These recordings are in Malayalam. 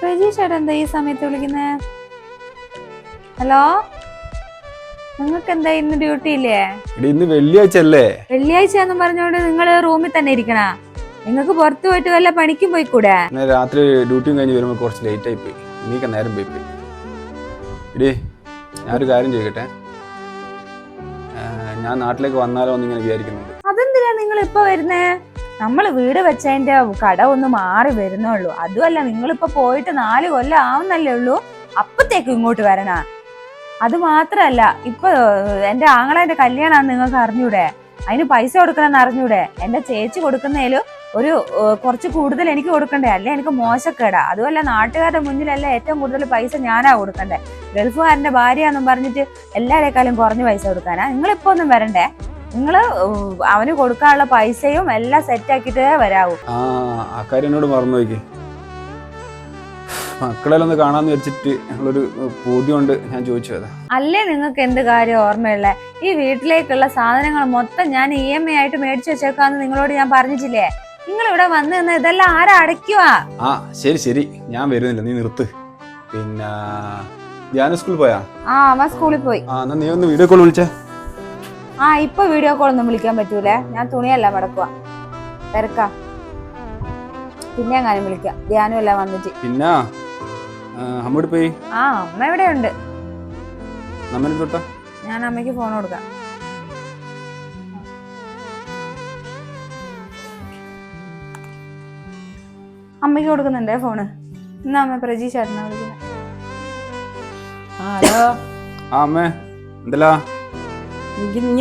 പ്രജീഷേട്ടാ എന്താ ഈ സമയത്ത് വിളിക്കുന്നേ? ഹലോ, നിങ്ങൾക്ക് എന്താ ഇന്ന് ഡ്യൂട്ടി ഇല്ലേ? ഇന്ന് വെള്ളിയാഴ്ച അല്ലേ? വെള്ളിയാഴ്ച എന്ന് പറഞ്ഞോണ്ട് നിങ്ങൾ റൂമിൽ തന്നെ ഇരിക്കണ? നിങ്ങൾക്ക് പുറത്തു പോയിട്ട് വല്ല പണിക്കും പോയിക്കൂടെ? രാത്രി ഡ്യൂട്ടിയും കഴിഞ്ഞ് വരുമ്പോൾ കുറച്ച് ലേറ്റ് ആയി പോയി. നീക്ക നേരം പോയി പോയി. ഇടേ, ഞാനൊരു കാര്യം ചോദിക്കട്ടെ. ഞാൻ നാട്ടിലേക്ക് വന്നാലോ എന്നിങ്ങനെ വിചാരിക്കുന്നുണ്ട്. അതെന്തിനാ നിങ്ങൾ ഇപ്പൊ വരുന്നേ? നമ്മൾ വീട് വെച്ചതിന്റെ കട ഒന്ന് മാറി വരുന്നുള്ളൂ. അതുമല്ല, നിങ്ങളിപ്പോ പോയിട്ട് 4 കൊല്ലം ആവുന്നല്ലേ ഉള്ളൂ, അപ്പത്തേക്ക് ഇങ്ങോട്ട് വരണ? അത് മാത്രല്ല, ഇപ്പൊ എന്റെ ആങ്ങളെന്റെ കല്യാണാന്ന് നിങ്ങൾക്ക് അറിഞ്ഞൂടെ? അതിന് പൈസ കൊടുക്കണമെന്ന് അറിഞ്ഞൂടെ? എന്റെ ചേച്ചി കൊടുക്കുന്നതിലും ഒരു കുറച്ച് കൂടുതൽ എനിക്ക് കൊടുക്കണ്ടേ? അല്ലേ എനിക്ക് മോശക്കേടാ? അതുമല്ല, നാട്ടുകാരുടെ മുന്നിലല്ല ഏറ്റവും കൂടുതൽ പൈസ ഞാനാ കൊടുക്കണ്ടേ? ഗൾഫുകാരന്റെ ഭാര്യയാന്നും പറഞ്ഞിട്ട് എല്ലാരേക്കാളും കുറഞ്ഞ പൈസ കൊടുക്കാനാ? നിങ്ങളിപ്പോ ഒന്നും വരണ്ടേ? നിങ്ങള് അവന് കൊടുക്കാനുള്ള പൈസയും എല്ലാം സെറ്റ് ആക്കിട്ടേ വരാവൂ. ആ കാര്യം എന്നോട് മറന്നു നോക്കി. മക്കളെല്ലാം ഒന്ന് കാണാന്ന് വെച്ചിട്ട് ഞങ്ങളൊരു പൂതി കൊണ്ട് ഞാൻ ചോദിച്ചതാ. അല്ലേ നിങ്ങൾക്ക് എന്ത് കാര്യം ഓർമ്മയുള്ള? ഈ വീട്ടിലേക്കുള്ള സാധനങ്ങൾ മൊത്തം ഞാൻ EMI ആയിട്ട് മേടിച്ചു വെച്ചേക്കാന്ന് നിങ്ങളോട് ഞാൻ പറഞ്ഞിട്ടില്ലേ? നിങ്ങൾ ഇവിടെ വന്ന് നിന്ന് ഇതെല്ലാം ആരാ അടയ്ക്കുവാ? ആ ശരി ശരി, ഞാൻ വരുന്നില്ല, നീ നിർത്ത്. പിന്നെ ധ്യാന സ്കൂളിൽ പോയാ? അവൻ സ്കൂളിൽ പോയി. എന്നാ നീ ഒന്ന് വീഡിയോ കോൾ വിളിച്ചേ. ഇപ്പൊ വീഡിയോ കോൾ ഒന്നും വിളിക്കാൻ പറ്റൂലേ? ഞാൻ തുണിയല്ല മടക്കുക, തിരക്കാ. പിന്നെ എങ്ങാനും വിളിക്കാം, ധ്യാനം എല്ലാം വന്നിട്ട്. പിന്നെ അമ്മോട് പോയി? അമ്മ ഇവിടെ ഉണ്ട്. നമ്മനെ തൊട്ടാ ഞാൻ അമ്മയ്ക്ക് ഫോൺ കൊടുക്കാം. അമ്മയ്ക്ക് കൊടുക്കുന്നുണ്ടേ ഫോണ്. എന്നാ അമ്മ പ്രജീഷ് ചേട്ടനാ വിളിക്കുന്നത്. ഹലോ. അമ്മേ എന്തല്ലാ?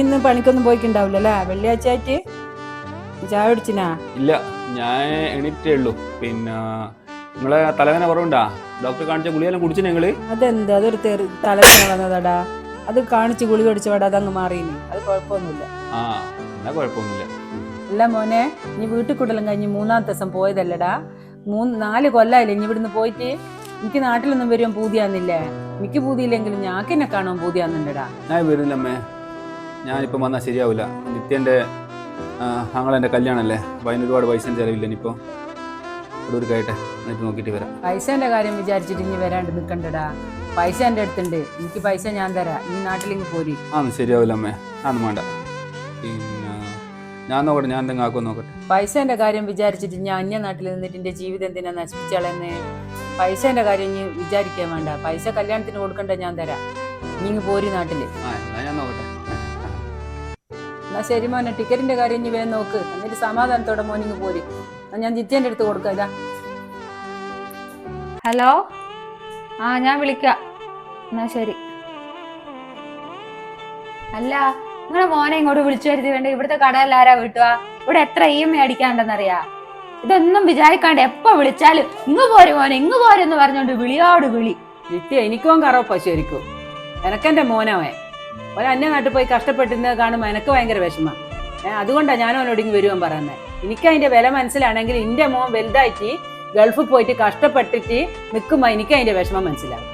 ഇന്ന് പണിക്കൊന്നും പോയിക്കുണ്ടാവില്ലല്ലേ? വെള്ളിയാഴ്ച ആയിട്ട് ചായ കുടിച്ചിനാ? ഇല്ല, ഞാൻ എണീറ്റേ ഉള്ളൂ. പിന്നെ നിങ്ങളെ തലവേദന കുറവുണ്ടാ? ഡോക്ടറെ കാണിച്ച ഗുളിയെല്ലാം കുടിച്ചു നിങ്ങള്? അതെന്താ, അതൊരു തലവേദന വന്നതാടാ. അത് കാണിച്ച് ഗുളി കടിച്ചപാടാ അതങ്ങ് മാറിയിനി. അത് കുഴപ്പമൊന്നുമില്ല. എന്നാ കുഴപ്പമൊന്നുമില്ല. അല്ല മോനെ, നീ വീട്ടിൽ കൂടെല്ലാം കഴിഞ്ഞ് 3-ാമത്തെ ദിവസം പോയതല്ലടാ. 4 കൊല്ലായില്ലേ ഇനി ഇവിടുന്ന് പോയിട്ട്? എനിക്ക് നാട്ടിലൊന്നും വരുവാൻ പൂതിയാന്നില്ലേ? എനിക്ക് പൂതിയില്ലെങ്കിലും ഞാക്ക് എന്നെ കാണാൻ പൂതിയാന്നുണ്ടടാ. ഞാൻ വരുന്നില്ലമ്മേ, ഞാനിപ്പം വന്നാൽ ശരിയാവില്ല. നിത്യൻ്റെ ആങ്ങളെൻ്റെ കല്യാണമല്ലേ, അപ്പം അതിന് ഒരുപാട് പൈസ ചിലവില്ല. ഇനിയിപ്പോൾ ഒരു കഴിയട്ടെ, എന്നിട്ട് നോക്കിയിട്ട് വരാം. പൈസേന്റെ കാര്യം വിചാരിച്ചിട്ട് ഇനി വരാണ്ട് നിൽക്കണ്ടടാ. പൈസ എൻ്റെ അടുത്തുണ്ട്, എനിക്ക് പൈസ ഞാൻ തരാം. നീ നാട്ടിലേക്ക് പോരി. ശരിയാവില്ല അമ്മേ, അതൊന്നും വേണ്ട. പിന്നെ ഞാൻ നോക്കട്ടെ, ഞാൻ എന്തെങ്കിലും ആക്കുമെന്ന് നോക്കട്ടെ. പൈസേന്റെ കാര്യം വിചാരിച്ചിട്ട് ഞാൻ അന്യ നാട്ടിൽ നിന്നിട്ട് എന്റെ ജീവിതം എന്തിനാ നശിപ്പിച്ചാളെന്ന്? പൈസേന്റെ കാര്യം ഇനി വിചാരിക്കാൻ വേണ്ട. പൈസ കല്യാണത്തിന് കൊടുക്കണ്ട, ഞാൻ തരാം. നീ ഇങ്ങ് പോരി നാട്ടില്. ഞാൻ നോക്കട്ടെ. എന്നാ ശരി മോനെ, ടിക്കറ്റിന്റെ കാര്യം ഇനി വേഗം നോക്ക്. എന്നിട്ട് സമാധാനത്തോടെ മോനിങ് പോരി. ഞാൻ ജിത്തേന്റെ അടുത്ത് കൊടുക്കാം. ഇതാ. ഹലോ, ഞാൻ വിളിക്കാം. എന്നാ ശരി. അല്ല, നിങ്ങളെ മോനെ ഇങ്ങോട്ട് വിളിച്ചു വരുത്തി വേണ്ട? ഇവിടുത്തെ കടയിൽ ആരാ വീട്ടുക? ഇവിടെ എത്ര EMI അടിക്കാണ്ടെന്നറിയാ? ഇതൊന്നും വിചാരിക്കാണ്ട് എപ്പോ വിളിച്ചാലും ഇങ്ങ് പോര് മോനെ, ഇങ്ങ് പോരെന്ന് പറഞ്ഞോണ്ട് വിളിയോട് വിളി. ജിത്തി, എനിക്കോ കറോ പശുരിക്കും. എനക്കെന്റെ മോനോവേ അന്യ നാട്ടിൽ പോയി കഷ്ടപ്പെട്ടിരുന്നത് കാണുമ്പോൾ എനിക്ക് ഭയങ്കര വിഷമം. അതുകൊണ്ടാണ് ഞാൻ അവനോട് ഇങ്ങ് വരുവാൻ പറയുന്നത്. എനിക്ക് അതിന്റെ വില മനസ്സിലാണെങ്കിൽ എന്റെ മോൻ വലുതായിട്ട് ഗൾഫിൽ പോയിട്ട് കഷ്ടപ്പെട്ടിട്ട് നിൽക്കുമ്പോൾ എനിക്ക് അതിന്റെ വിഷമം മനസ്സിലാവും.